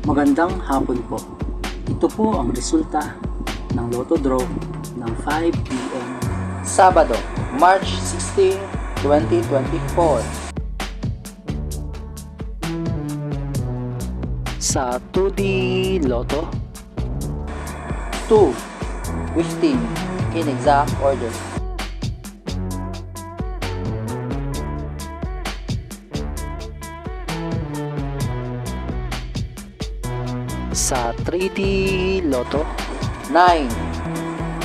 Magandang hapon po. Ito po ang resulta ng Lotto Draw ng 5 p.m. Sabado, March 16, 2024. Sa 2D Lotto, 2, 15, in exact order. sa 3D Lotto, 9,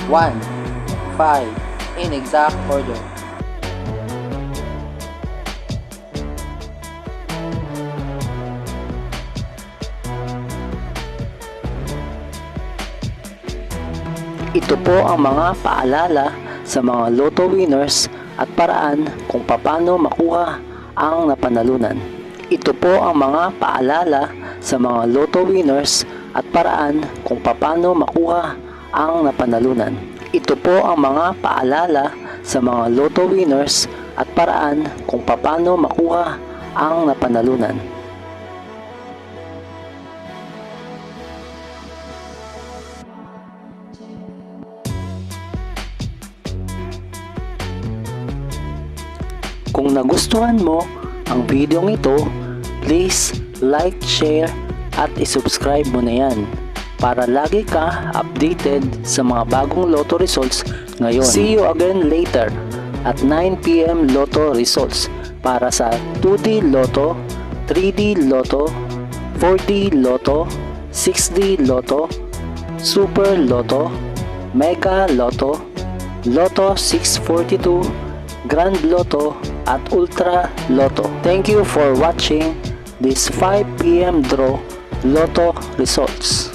1, 5, in exact order. ito po ang mga paalala sa mga Lotto winners at paraan kung paano makuha ang napanalunan. Ito po ang mga paalala sa mga Lotto winners at paraan kung paano makuha ang napanalunan. Ito po ang mga paalala sa mga Lotto winners at paraan kung paano makuha ang napanalunan. Kung nagustuhan mo ang video ito, please like, share at isubscribe mo na yan para lagi ka updated sa mga bagong Lotto results ngayon. See you again later at 9 p.m. Lotto results para sa 2D Lotto, 3D Lotto, 4D Lotto, 6D Lotto, Super Lotto, Mega Lotto, Lotto 642, Grand Lotto at Ultra Lotto. Thank you for watching this 5 p.m. draw Lotto results.